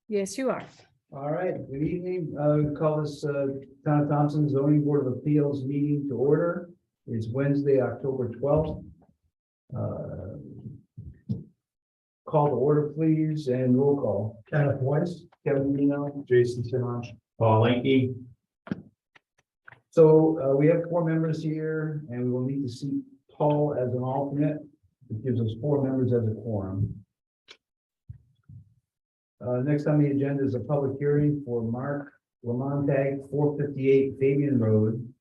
Yes, you are. All right, good evening. Call this Town of Thompson Zoning Board of Appeals meeting to order. It's Wednesday, October 12th. Call to order, please, and roll call. Kenneth Weiss, Kevin Mino. Jason Sinach. Paul Linky. So we have 4 members here, and we will need to seat Paul as an alternate. It gives us 4 members as a quorum. Next on the agenda is a public hearing for Mark Lamontag, 458 Fabian Road.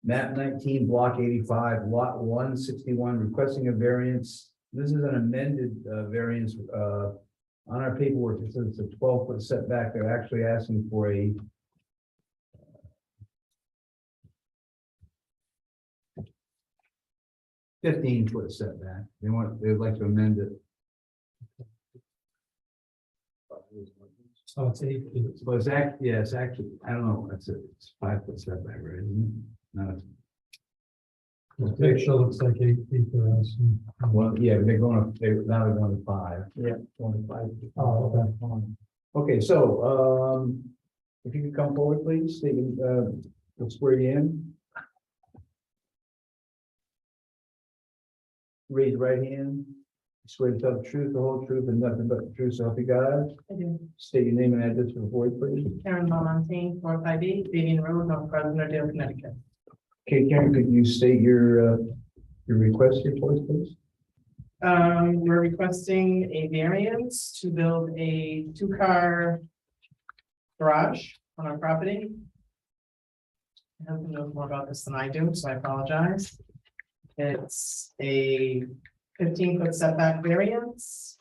Map 19, block 85, lot 161, requesting a variance. This is an amended variance. On our paperwork, it says it's a 12-foot setback. They're actually asking for a 15-foot setback. They'd like to amend it. Oh, it's 8 feet. So it's actually, yeah, it's actually, I don't know, it's 5-foot setback, right? Isn't it? No, The picture looks like 8 feet to us. well, yeah, now they're going to 5. Yeah, 25. Oh, okay. Okay, so, if you could come forward, please, state, we'll swear you in. Raise your right hand. Swear to tell the truth, the whole truth, and nothing but the truth, so help you God. I do. State your name and address for the board, please. Karen Lamontagne, 458 Fabian Road, North Fresnodale, Connecticut. Okay, Karen, could you state your request here for us, please? We're requesting a variance to build a 2-car garage on our property. My husband knows more about this than I do, so I apologize. It's a 15-foot setback variance,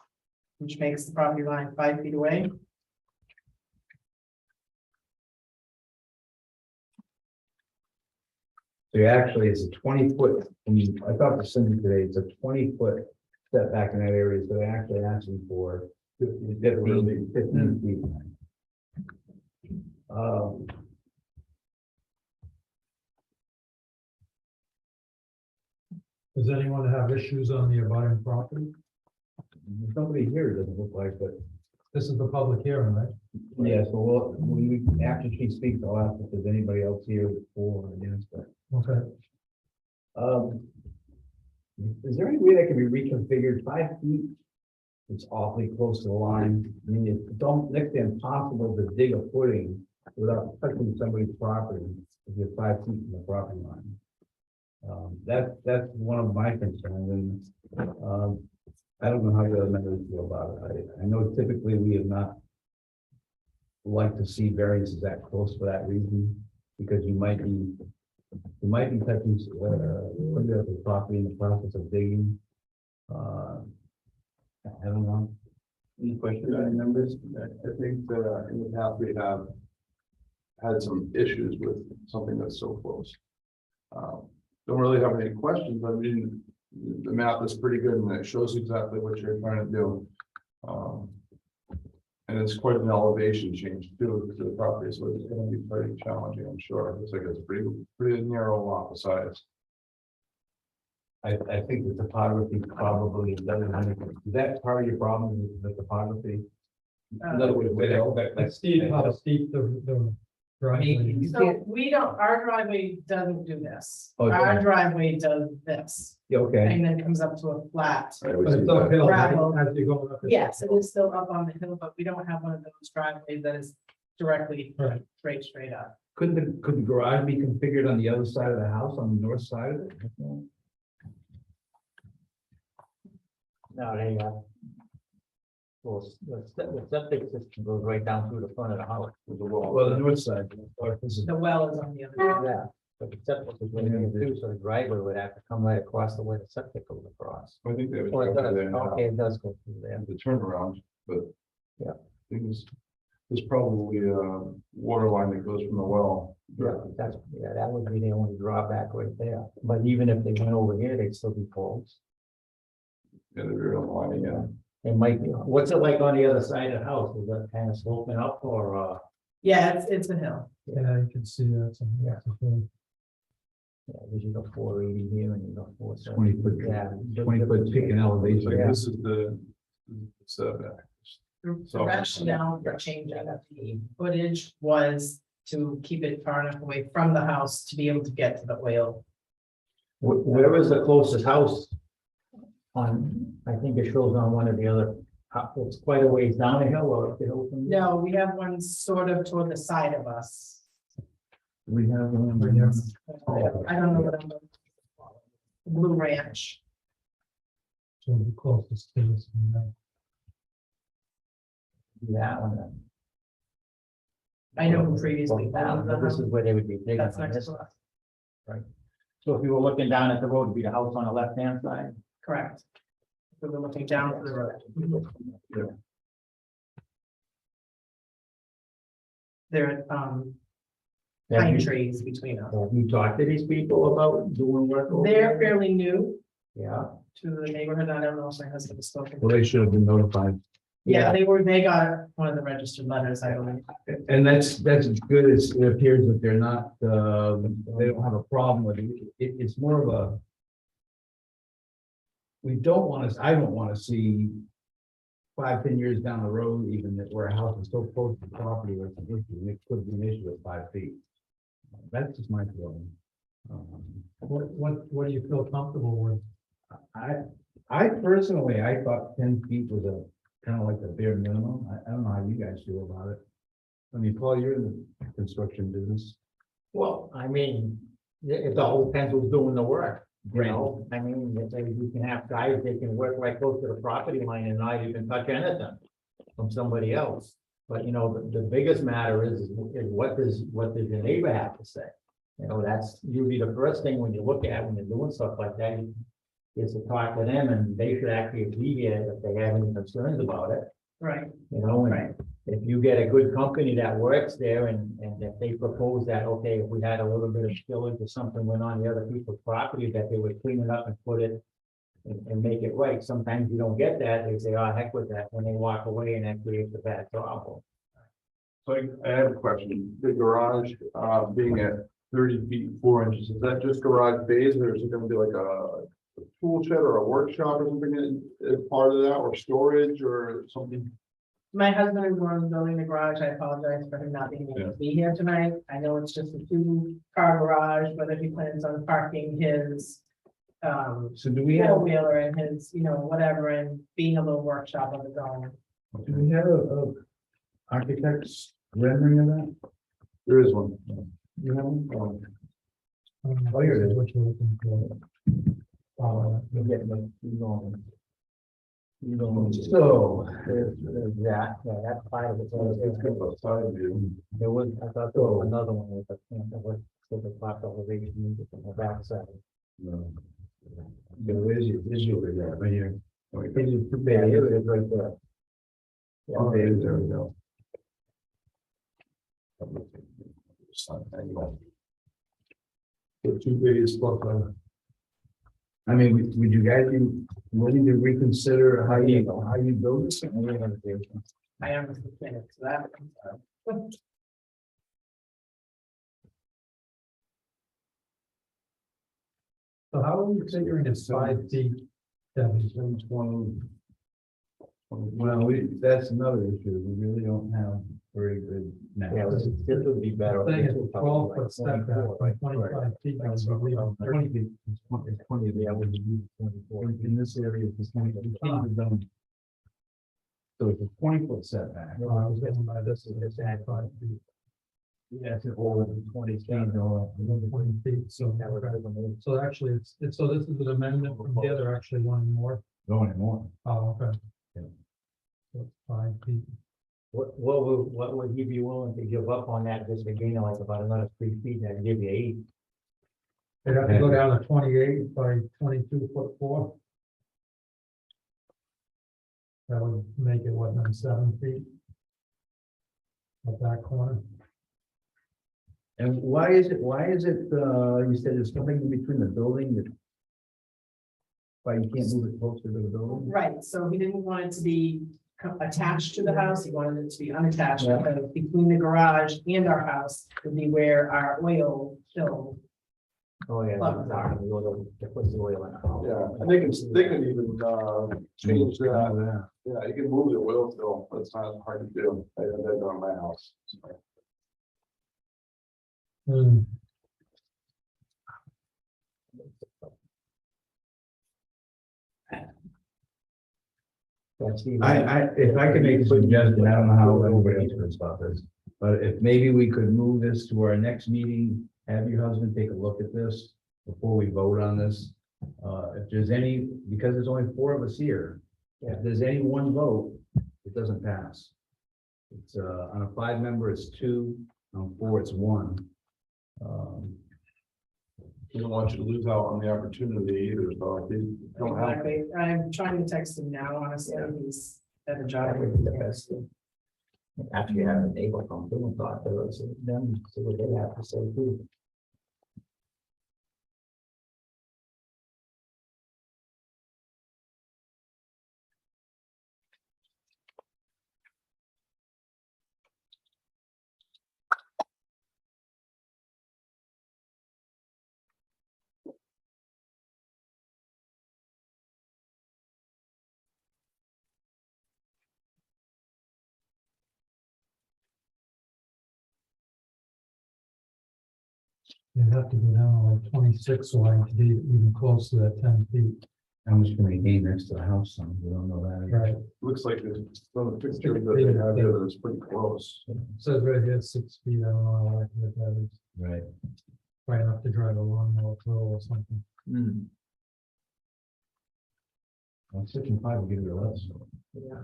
which makes the property line 5 feet away. So actually, it's a 20-foot, I talked to Cindy today, it's a 20-foot setback in that area, so they're actually asking for 15 feet. Does anyone have issues on the abutting property? There's nobody here, it doesn't look like, but This is the public hearing, right? yeah, so after she speaks, I'll ask if there's anybody else here for or against that. Okay. Is there any way that can be reconfigured 5 feet? It's awfully close to the line. I mean, it's next to impossible to dig a footing without touching somebody's property if you're 5 feet from the property line. That's one of my concerns, and I don't know how the other members feel about it. I know typically we have not liked to see variances that close for that reason, because you might be touching the property in the process of digging. I don't know. Any questions, any members? I think that in the past we have had some issues with something that's so close. Don't really have any questions. I mean, the map is pretty good and it shows exactly what you're trying to do. And it's quite an elevation change too to the property, so it's going to be pretty challenging, I'm sure. It's like it's pretty narrow lot besides. I think the topography probably doesn't have anything. Is that part of your problem with the topography? In other words, That's steep, how steep the driveway is. So we don't, our driveway doesn't do this. Oh, it Our doesn't. driveway does this, Yeah, okay. and then comes up to a flat. I would But say it's that. uphill Gravel. as you go up. Yes, it is still up on the hill, but we don't have one of those driveways that is directly Right. straight up. Could the garage be configured on the other side of the house, on the north side of it? No, they, well, the septic system goes right down through the front of the house. With the wall. Well, the north side. Or this is, The well is on the other side. Yeah, but the septic is right there too, so the driveway would have to come right across the way the septic goes across. I think they would Or it go does, there now. okay, it does go through there. The turnaround, but. Yeah. There's probably a water line that goes from the well. Yeah, that would be the only drawback right there. But even if they went over here, they'd still be closed. Yeah, they're very line, yeah. It might be, what's it like on the other side of the house? Is that kind of sloping up or, Yeah, it's a hill. Yeah, you can see that. Yeah. you got 480 here and you got 470. 20 foot, Yeah. 20 foot peak in elevation. So Yeah. this is the setback. The So- rationale for changing the footage was to keep it far enough away from the house to be able to get to the oil. Where is the closest house? On, I think it shows on one of the other, it's quite a ways down the hill or up the hill from you? No, we have one sort of toward the side of us. We have one Right here. I don't know what I'm. Blue Ranch. So the closest to this one, That one. then. I know who previously Well, owned This is the where they would be digging That's on next this to side. us, So if you were looking down at the road, it'd be the house on the left-hand side? correct. We were looking down to the road. There are Have pine you, trees between us. have you talked to these people about doing work over They're there? fairly new Yeah. to the neighborhood. I don't know if my husband has spoken. Well, they should have been notified. Yeah, they got one of the registered letters, I believe. And that's good, it appears that they're not, they don't have a problem with it, it's more of a. We don't want to, I don't want to see 5-10 years down the road, even that where a house is so close to property where it's an issue, and it could be an issue at 5 feet. That's just my feeling. what do you feel comfortable with? I personally, I thought 10 feet was a kind of like the bare minimum. I don't know how you guys feel about it. I mean, Paul, you're in the construction business. Well, I mean, it all depends who's doing the work. You know, I mean, if you can have guys, they can work right close to the property line and not even touch anything from somebody else. But you know, the biggest matter is what does your neighbor have to say? You know, that's usually the first thing when you look at, when you're doing stuff like that, is to talk to them, and they should actually alleviate it if they have any concerns about it. Right, You know, and right. if you get a good company that works there and if they propose that, okay, if we had a little bit of spillage or something went on the other people's property, that they would clean it up and put it and make it right. Sometimes you don't get that. They say, oh, heck with that, when they walk away, and that creates a bad problem. So I have a question. The garage, being at 30 feet 4 inches, is that just garage bays, or is it gonna be like a tool shed or a workshop or something as part of that, or storage or something? My husband is the one building the garage. I apologize for him not being able to be here tonight. I know it's just a 2-car garage, whether he plans on parking his So do we have, four-wheeler and his, whatever, and being a little workshop of his own. do we have a architect's rendering of that? There is one. You have one? Oh, here it is. What you're looking for. You get the, you know, So, there's that, yeah, that's part of it. It's good outside view. There was, I thought there was another one with a, with the top elevation on the backside. no. There is your, right here. Is it too Yeah, bad? here it is right there. Yeah, Okay, there we go. The 2 bays plus I mean, would you guys be willing to reconsider how you build this? I understand it, so that. So how are you figuring it's 5 feet? Kevin? 20. Well, that's another issue. We really don't have very good maps. Yeah, this would be better. I'm saying This it's would a probably 12-foot step back 24, from 25 feet. I was believing 20 feet, it's 20, Yeah, we would use 24. in this area, it's 20, we can't have done. So it's a 20-foot setback. I was getting by this, it's at 5 feet. Yeah, it's over 20 feet or. 20 feet, so, That would okay. have been- So actually, so this is an amendment from the other, actually one more. No anymore. Oh, okay. Yeah. So it's 5 feet. What would he be willing to give up on that, just to gain like about another 3 feet, and give you 8? They'd have to go down to 28 by 22'4". That would make it, what, then 7 feet? At that corner. And why is it, you said there's something in between the building that. Why you can't move it closer to the building? Right, so he didn't want it to be attached to the house. He wanted it to be unattached, Yeah. because between the garage and our house would be where our oil fill. Oh, yeah. Love Talking, you go to put the oil in the house. Yeah, and they can even, change that Yeah, you can move the wheel still, but it's not hard to do. I have that done in my house. So. Hmm, That's the. if I could make a suggestion, I don't know how everybody else feels about this. But if maybe we could move this to our next meeting, have your husband take a look at this before we vote on this. If there's any, because there's only 4 of us here, if there's any one vote, it doesn't pass. It's, on a 5-member, it's 2, on 4, it's 1. We don't want you to lose out on the opportunity either, so if you don't have. Exactly. I'm trying to text him now, honestly, he's at a That job. would be the best thing. Actually, have a neighbor come through and talk to us, and then see what they have to say too. you have to go down like 26 wide to be even close to that 10 feet. How much can we gain next to the house? Son? We don't know that. Right. Looks like it's from the picture that they have here, that it's pretty close. It says right here 6 feet. I don't know how accurate that is. Right. Probably enough to drive a lawnmower through or something. On 6 and 5, we'll give it a less. Yeah.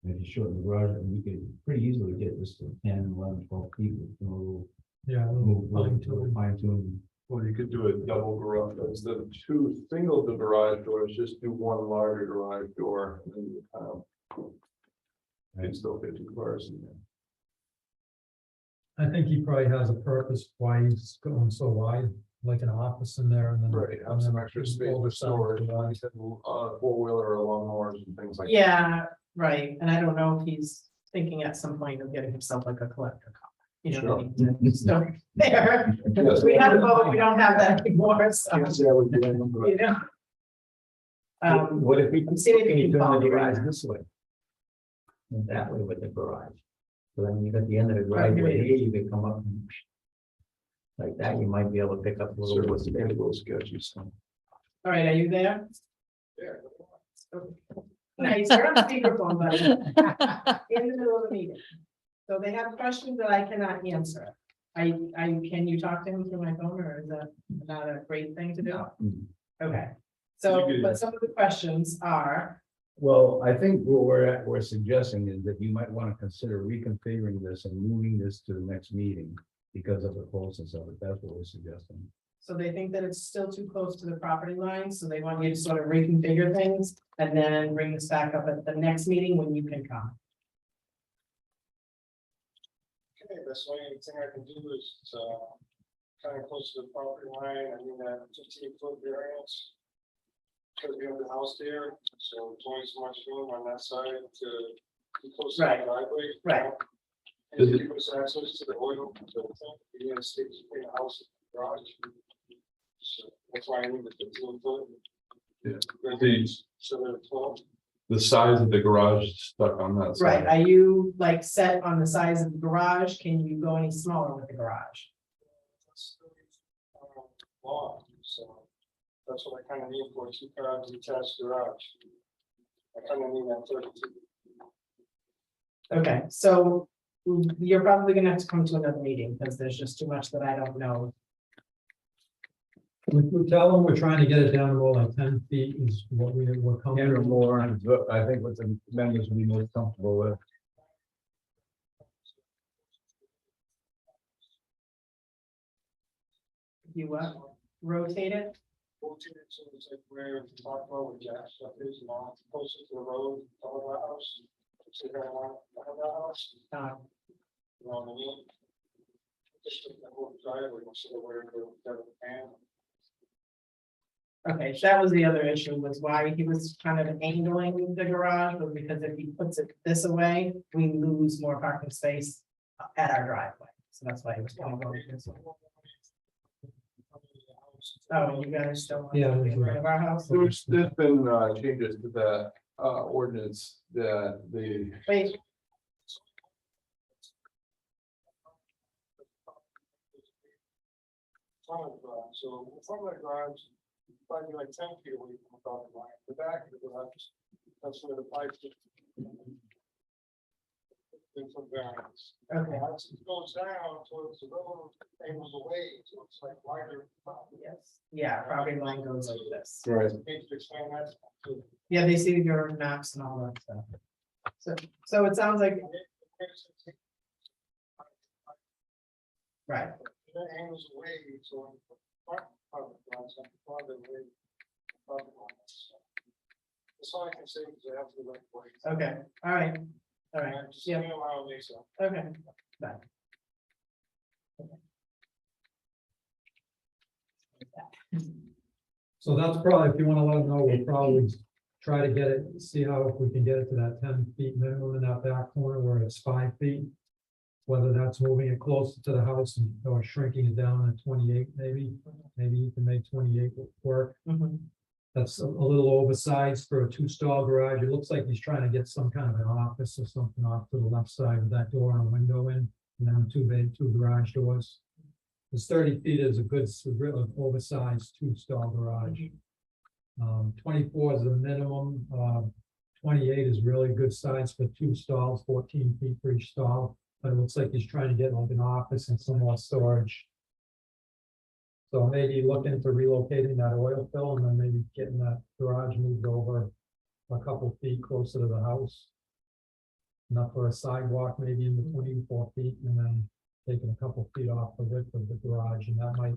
If you shorten the garage, we could pretty easily get this to 10, 11, 12 feet with no Yeah, a little fine tune. fine tune. Well, you could do a double garage, instead of 2 single garage doors, just do 1 larger garage door. And then you can still fit 2 cars in there. I think he probably has a purpose why he's going so wide, like an office in there and then. Right, have some extra space for oversized storage, garage. 4-wheeler or lawnmowers and things like. that. Yeah, right, and I don't know if he's thinking at some point of getting himself like a collector car. You know, what I mean? So there, Yes. we had a vote, we don't have that anymore, so, Yes, that would be one, but- you know. What if we I'm seeing if can you you can turn follow the me garage right this way? And that way with the garage. So then you got the end of the Right, driveway right. here, you can come up and. Like that, you might be able to pick up a little Sure, bit of it's a space. little sketchy, so. All right, are you there? Yeah. Nice, you're on speakerphone, buddy. In the middle of the meeting. So they have questions that I cannot answer. Can you talk to him through my phone, or is that not a great thing to do? Okay, so, You could- but some of the questions are, Well, I think what we're suggesting is that you might want to consider reconfiguring this and moving this to the next meeting because of the closeness of it. That's what we're suggesting. so they think that it's still too close to the property line, so they want you to sort of reconfigure things and then bring this back up at the next meeting when you can come. Okay, that's the only thing I can do is, kind of close to the property line, I mean, that 15-foot variance. Because we have the house there, so there's only so much room on that side to be close to the Right. driveway. Right. And to give us access to the oil, so you're gonna stick between the house and the garage. So that's why I need the 15-foot. Yeah. So they're 12. The size of the garage is stuck on that Right, side. are you like set on the size of the garage? Can you go any smaller with the garage? That's long, so that's what I kind of need for a 2-car detached garage. I kind of need that 32. Okay, so you're probably gonna have to come to another meeting because there's just too much that I don't know. We tell them we're trying to get it down to more like 10 feet is what we're 10 or comfortable. more, I think what the members would be most comfortable with. You rotate it? 14 inches, so it's like where we talked about with Jack stuff is, closer to the road, of the house. So you're gonna want the house, you know what I mean? Just the whole driveway, instead of where the pan. Okay, that was the other issue, was why he was kind of angling the garage, was because if he puts it this away, we lose more parking space at our driveway. So that's why he was kind of going this way. Oh, you guys don't want Yeah, to there's get rid of our house? There's been changes to that ordinance that the Wait, Front of the garage, so in front of the garage, probably like 10 feet away from the property line, the back of the garage, that's where the pipes. From variance. okay, As it goes down towards the road, angles away, so it's like wider. yes, yeah, property line goes like this. right. Need to explain that. to- Yeah, they see your maps and all that stuff. So it sounds like, right, That angles away, so. in front of the garage, and farther away from the property line, so. That's all I can say, because I have to like. okay, all right, all right, Just yeah, allow me, so. okay. Bye. So that's probably, if you wanna let them know, we'll probably try to get it, see how, if we can get it to that 10 feet minimum in that back corner where it's 5 feet. Whether that's moving it closer to the house or shrinking it down to 28, maybe you can make 28 work. Mhm. That's a little oversized for a 2-stall garage. It looks like he's trying to get some kind of an office or something off to the left side with that door and a window in, and then two garage doors. This 30 feet is a good, really oversized 2-stall garage. 24 is the minimum, 28 is really good size for 2 stalls, 14 feet for each stall. But it looks like he's trying to get like an office and some more storage. So maybe look into relocating that oil fill and then maybe getting that garage moved over a couple feet closer to the house. Enough for a sidewalk, maybe in between 4 feet, and then taking a couple feet off the width of the garage, and that might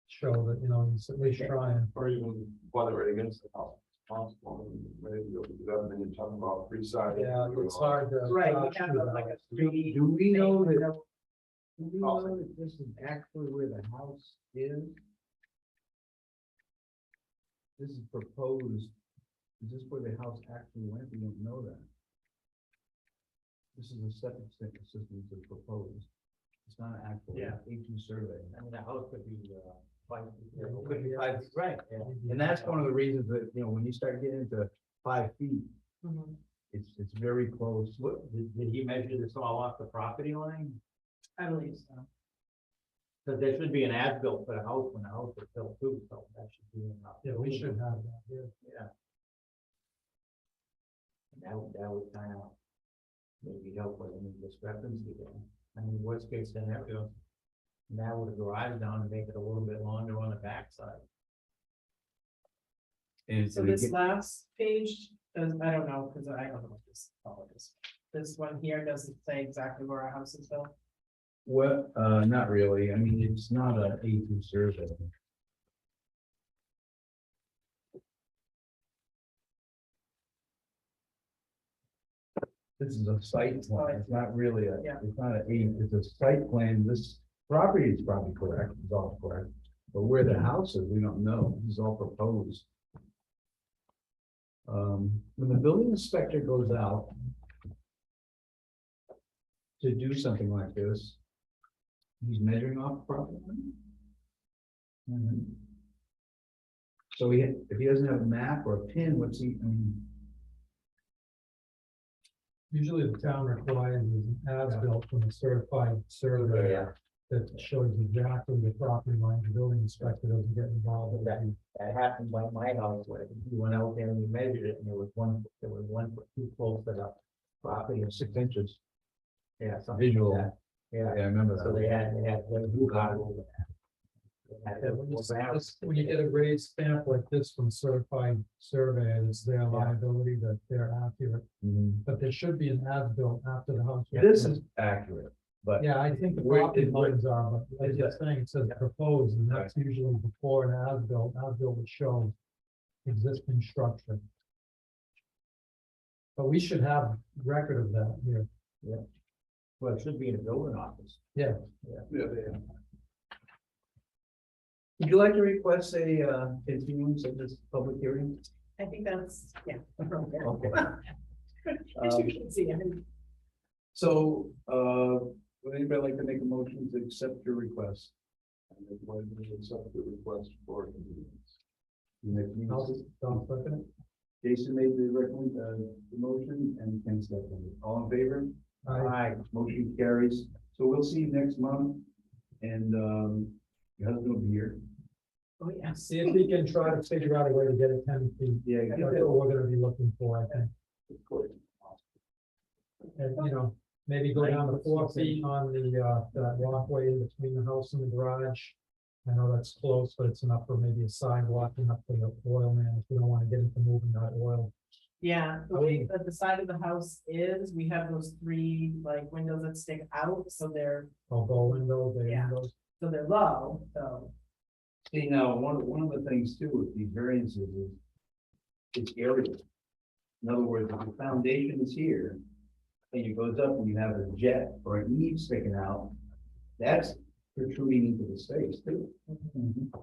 show that, you know, he's at least trying. Or even weather it against the house. Possible, and maybe you'll do that, and then you're talking about free side. Yeah, it's hard to. Right, talk we have through like that. a 3D. Do we know that, thing. do we know that this is actually where the house is? This is proposed, is this where the house actually went? We don't know that. This is a septic system that's proposed. It's not an actual Yeah. A2 survey. I mean, the house could be, 5 feet. It could be 5 feet. Right, yeah. And that's one of the reasons that, you know, when you start getting into 5 feet, Mhm. it's very close. What, did he measure this all off the property line? I believe so. Because there should be an as-built for the house when the house was built too, so that should be in. Yeah, we should have that here. Yeah. That would kind of maybe help with any discrepancy there. I mean, worst case scenario, narrow the garage down and make it a little bit longer on the backside. And So this last page, I don't know, because I don't know what this, all of this. This one here doesn't say exactly where our house is built. Well, not really. I mean, it's not a A2 survey. This is a site plan. It's not really a, Yeah. it's not it's a site plan. This property is probably correct, it's all correct. But where the house is, we don't know. This is all proposed. When the building inspector goes out to do something like this, he's measuring off the property line? Mhm. So if he doesn't have a map or a pin, what's he, I mean, Usually the town requires an as-built from a certified surveyor that shows exactly the property line. The building inspector doesn't get involved with that. That happened by my house, where we went out there and we measured it, and there was one foot too close to the property, and 6 inches. yeah, something Visual. like that. Yeah, Yeah, I remember so that. they had, who got over that. Yeah, when you get a raised stamp like this from a certified surveyor, it's their liability that they're accurate, Mhm. but there should be an as-built after the house. This is accurate, but Yeah, I think the Where- property where- lines are, but like you're saying, it says proposed, and that's usually before an as-built would show existing structure. But we should have record of that here. Well, it should be in the building office. Yeah, Yeah, they have. would you like to request a continuance of this public hearing? I think that's, yeah. Okay. As you can see, I mean, So, would anybody like to make a motion to accept your request? And then when we accept the request for continuance. Next meeting. I'll second it. Jason made the the motion and Ken seconded it. All in favor? Aye. Motion carries. So we'll see you next month. And, your husband will be here. Oh, yeah. See if we can try to figure out a way to get it 10 feet. Yeah. That's what we're gonna be looking for, I think. And, you know, maybe go down to 4 feet on that walkway in between the house and the garage. I know that's close, but it's enough for maybe a sidewalk and up for the oil man, if you don't wanna get into moving that oil. Yeah, the way that the side of the house is, we have those 3 like windows that stick out, so they're Bow windows, bay Yeah. windows. low, so. See, now, one of the things too with these variances is it's area. In other words, if the foundation is here and it goes up and you have a jet or an eave sticking out, that's protruding into the space too. And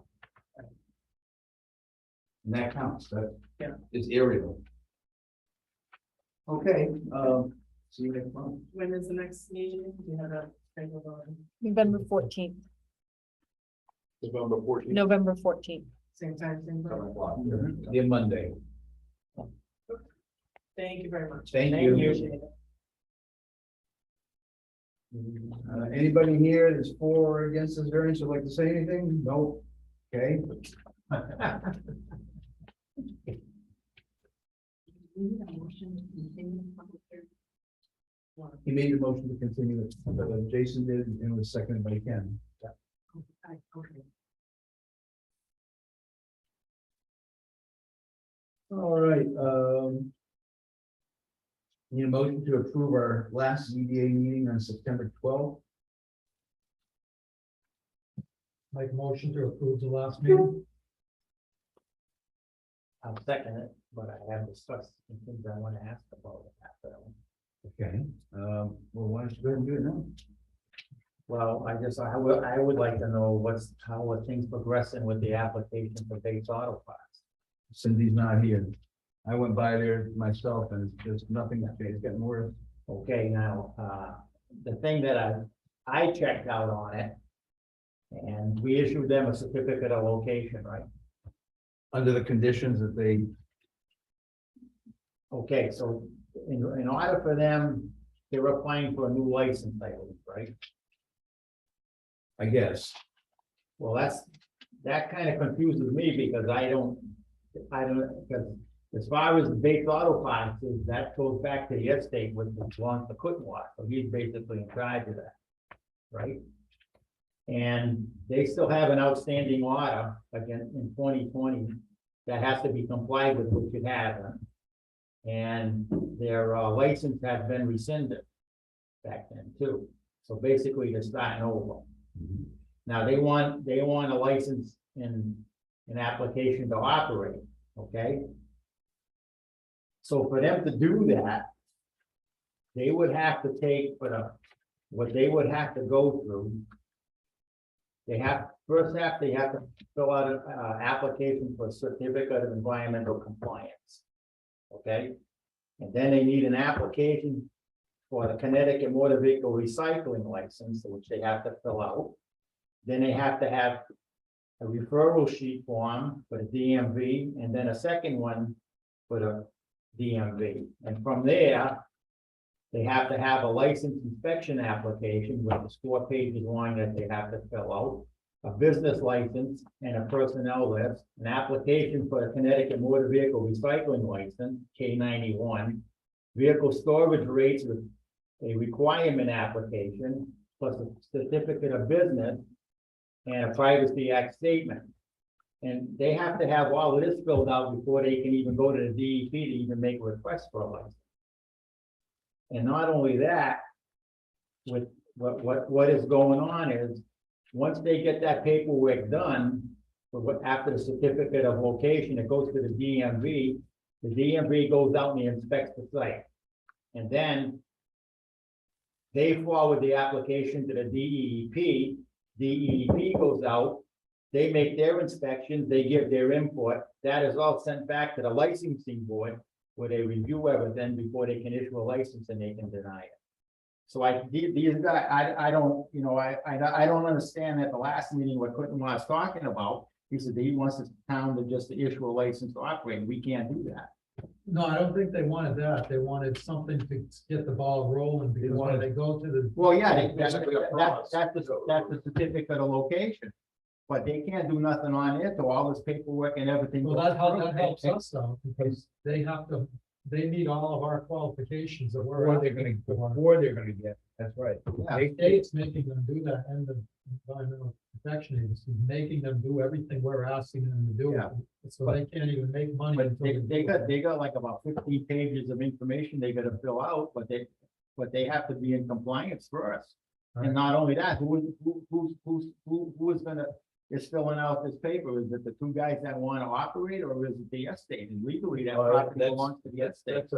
that counts, that Yeah. is aerial. Okay, see you next month. When is the next meeting? Do you have a schedule on November 14th, November 14th. November 14th. same time, same place? 7 o'clock. Yeah, Monday. Thank you very much. Thank you. Appreciate it. Anybody here that's for or against this variance would like to say anything? No? Okay. He made the motion to continue it, Jason did, and it was seconded by Ken. Okay. All right, need a motion to approve our last ZBA meeting on September 12th. Make a motion to approve the last meeting. I'll second it, but I have discussed some things I want to ask about it after that one. Okay, well, why don't you go ahead and do it now? Well, I would like to know how are things progressing with the application for Bates Auto Parts? Cindy's not here. I went by there myself and it's just nothing, it's getting worse. Okay, now, the thing that I checked out on it. And we issued them a certificate of location, right? Under the conditions that they, Okay, so in order for them, they're applying for a new license, I believe, right? I guess, Well, that kind of confuses me because I don't, because as far as the Bates Auto Parts is, that goes back to the estate which belongs to Kuttenwat, so he's basically in charge of that, right? And they still have an outstanding order again in 2020 that has to be complied with, which it hasn't. And their license has been rescinded back then too. So basically they're starting over. Now they want a license in an application to operate, okay? So for them to do that, they would have to take, what they would have to go through. They have to fill out an application for a certificate of environmental compliance. Okay? And then they need an application for the Connecticut Motor Vehicle Recycling License, which they have to fill out. Then they have to have a referral sheet form for the DMV, and then a second one for the DMV. And from there, they have to have a license inspection application, which is 4 pages long that they have to fill out. A business license and a personnel list, an application for a Connecticut Motor Vehicle Recycling License, K91. Vehicle storage rates with a requirement application, plus a certificate of business and a Privacy Act statement. And they have to have all of this filled out before they can even go to the DEP to even make a request for a license. And not only that, with what is going on is, once they get that paperwork done, after the certificate of location, it goes to the DMV. The DMV goes out and inspects the site. And then they forward the application to the DEP. DEP goes out, they make their inspections, they give their input. That is all sent back to the licensing board, where they review everything before they can issue a license and they can deny it. So these guys, I don't, you know, I don't understand at the last meeting what Quentin was talking about. He said that he wants the town to just issue a license to operate. We can't do that. No, I don't think they wanted that. They wanted something to get the ball rolling because when they go to the. Well, yeah, that's Basically a promise. the certificate of location. But they can't do nothing on it, so all this paperwork and everything. Well, goes through. that helps us though, because they have to, they meet all of our qualifications that we're. Before they're gonna get, that's right. Yeah. The state's making them do that, and the Environmental Protection Agency, making them do everything we're asking them to do. Yeah. So they can't even make money. But until they got like about 15 pages of information they gotta fill out, but they have to be in compliance first. Right. And not only that, who is filling out this paper? Is it the two guys that wanna operate, or is it the estate? And legally, that Oh, property that's- belongs to the estate.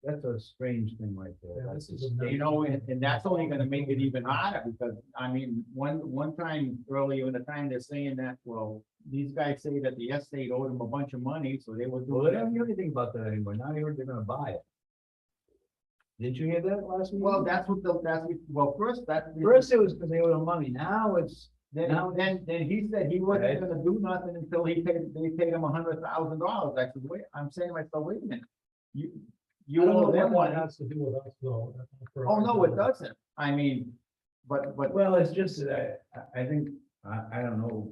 That's a strange thing right there. Yeah, this is a You know, and that's only gonna make it even harder, because, I mean, one time earlier in the time, they're saying that, well, these guys say that the estate owed them a bunch of money, so they were Well, they doing don't that. hear anything about that anymore. Now they're gonna buy it. Didn't you hear that last week? Well, well, first, First it was because they owed them money. Now it's, then he said he wasn't gonna do nothing until they paid him $100,000. I said, wait, I'm saying to myself, wait a minute. You I don't know owe them what that money. has to do with us though. Oh, no, it doesn't. I mean, but, well, it's just that I think, I don't know.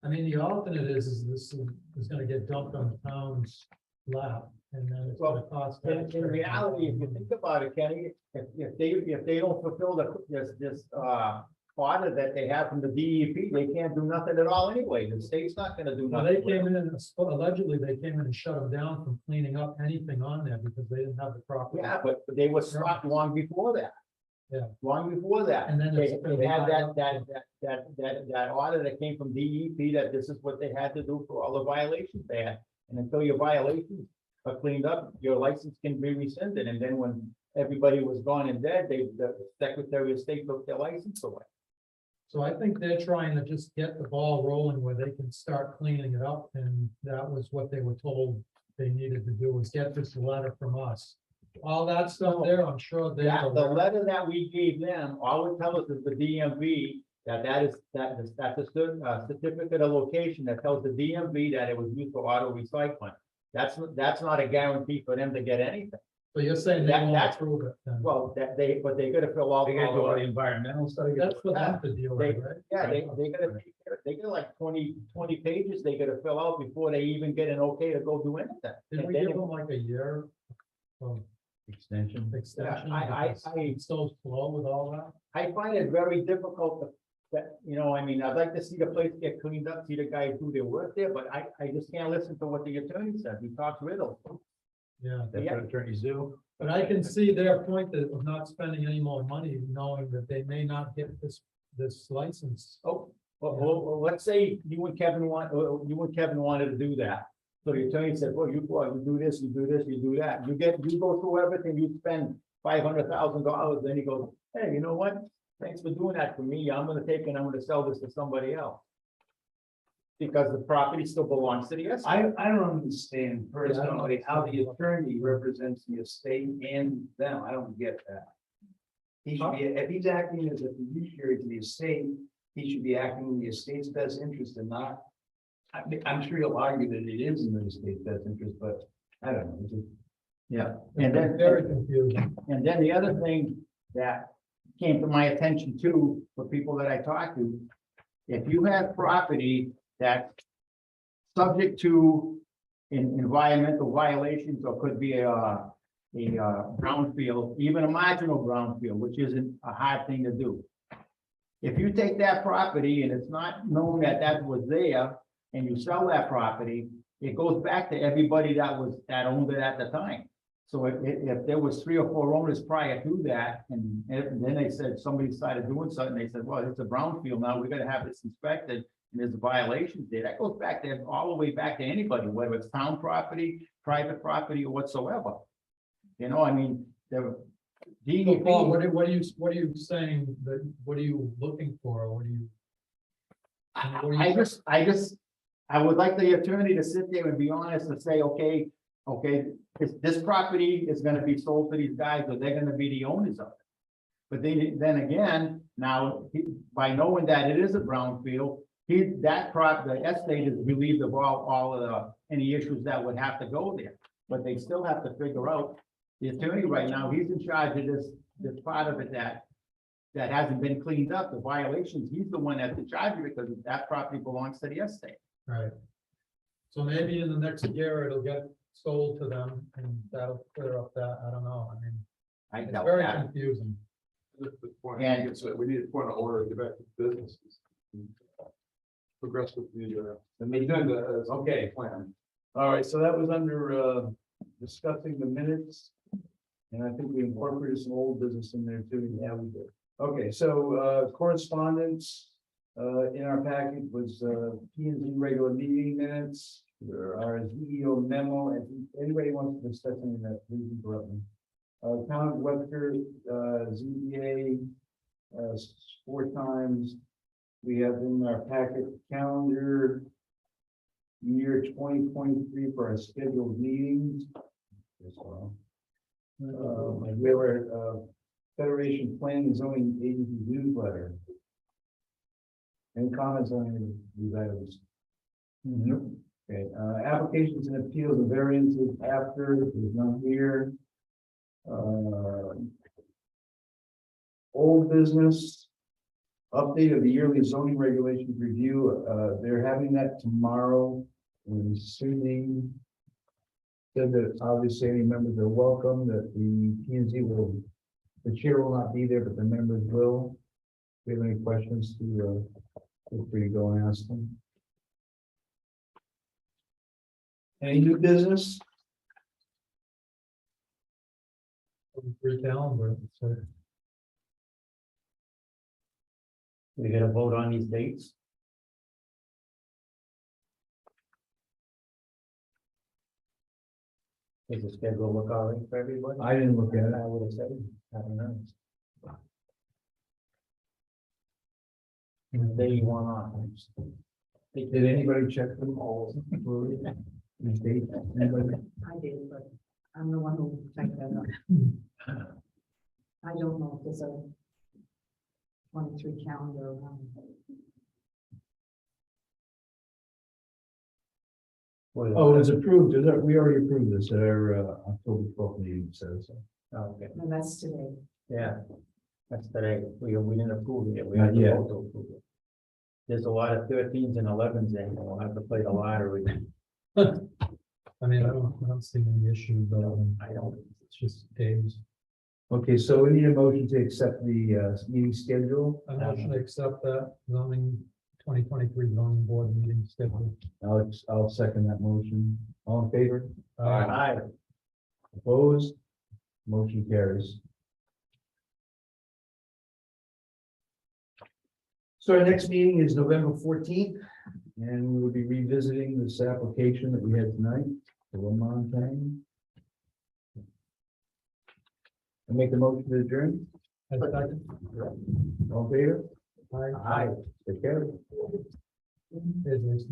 I mean, the alternate is this is gonna get dumped on the town's lap, and then it's gonna cost. in reality, if you think about it, Kenny, if they don't fulfill this order that they have from the DEP, they can't do nothing at all anyway. The state's not gonna do Well, nothing. they came in and allegedly they came in and shut them down from cleaning up anything on there because they didn't have the proper. Yeah, but they were stopped long before that. Yeah. Long before that. And then They it's- they had that order that came from DEP that this is what they had to do for all the violations they had. And until your violations are cleaned up, your license can be rescinded. And then when everybody was gone and dead, the Secretary of State took their license away. So I think they're trying to just get the ball rolling where they can start cleaning it up, and that was what they were told they needed to do, was get this letter from us. All that stuff there, I'm sure they. That, the letter that we gave them, all it tells us is the DMV, that's a certificate of location that tells the DMV that it was used for auto recycling. That's not a guarantee for them to get anything. So you're saying they won't That's- approve it then? Well, but they gotta fill out. They gotta do all the all environmental stuff. That's for them to deal with, right? Yeah, they got like 20 pages they gotta fill out before they even get an okay to go do anything. Did And we then give them like a year of Extension. extension? I- Because it's so slow with all that? I find it very difficult that, you know, I mean, I'd like to see the place get cleaned up, see the guys do their work there, but I just can't listen to what the attorney says. He talks riddles. Yeah, That's what attorneys do. but I can see their point of not spending any more money, knowing that they may not get this license. Oh, well, let's say you and Kevin wanted to do that. So the attorney said, well, you do this, you do this, you do that. You go through everything, you spend $500,000, then he goes, hey, you know what? Thanks for doing that for me. I'm gonna take and I'm gonna sell this to somebody else. Because the property still belongs to the estate. I don't understand personally how the attorney represents the estate and them. I don't get that. He should be, if he's acting as a fiduciary to the estate, he should be acting in the estate's best interest and not. I'm sure he'll argue that it is in the estate's best interest, but I don't know. It's just- Yeah. And then very confusing. And then the other thing that came to my attention too, for people that I talked to, if you have property that's subject to environmental violations, or could be a brownfield, even a marginal brownfield, which isn't a hard thing to do. If you take that property and it's not known that that was there, and you sell that property, it goes back to everybody that owned it at the time. So if there was 3 or 4 owners prior to that, and then they said, somebody started doing something, they said, well, it's a brownfield now, we gotta have this inspected, and there's violations there, that goes back to, all the way back to anybody, whether it's town property, private property, or whatsoever. You know, I mean, the So Paul, DEP, what are you saying, that, what are you looking for, what are you? what do you I would like the attorney to sit there and be honest and say, okay, Okay, this property is gonna be sold to these guys, or they're gonna be the owners of it. But then again, now, by knowing that it is a brownfield, the estate is relieved of all of any issues that would have to go there. But they still have to figure out, the attorney right now, he's in charge of this part of it that hasn't been cleaned up, the violations, he's the one that's in charge of it, because that property belongs to the estate. Right. So maybe in the next year it'll get sold to them and that'll clear up that, I don't know, I mean, I it's doubt very that. confusing. That's the point. And- So we need to point of order, get back to business. Progress with the agenda as Okay. planned. All right, so that was under discussing the minutes. And I think we incorporated some old business in there too. Yeah, we did. Okay, so correspondence in our packet was P and Z regular meeting minutes. There are CEO memo, and if anybody wants to discuss any of that, please interrupt me. Town of Webster, ZBA, 4 times. We have in our packet calendar year 2023 for our scheduled meetings. As well. We have our Federation Planning and Zoning Agency newsletter. Any comments on any of these items? Okay, applications and appeals and variances after, there's none here. Old business, update of the yearly zoning regulations review, they're having that tomorrow. And assuming said that obviously any members are welcome, that the P and Z will, the chair will not be there, but the members will. If you have any questions, feel free to go and ask them. Any new business? Free calendar, so. We gotta vote on these dates. Is the schedule look all right for everybody? I didn't look at it. I would have said, I don't know. Day you want on. Did anybody check them all? These dates? Anybody? I did, but I'm the one who typed that up. I don't know if there's a 23 calendar around. Oh, it was approved. We already approved this at our October 12th meeting, says. Okay, No, that's today. yeah, that's today, we didn't approve it, we Not have to yet. vote to approve it. There's a lot of 13s and 11s in, we'll have to play the lottery. I mean, I don't see any issue, but I don't, it's just days. Okay, so we need a motion to accept the meeting schedule. I motion to accept that zoning 2023 zoning board meeting schedule. I'll second that motion. All in favor? Aye. Opposed? Motion carries. So our next meeting is November 14th, and we will be revisiting this application that we had tonight, the Lamont Tang. I make the motion to adjourn. I second. All in favor? Aye. Aye. Take care. There's this.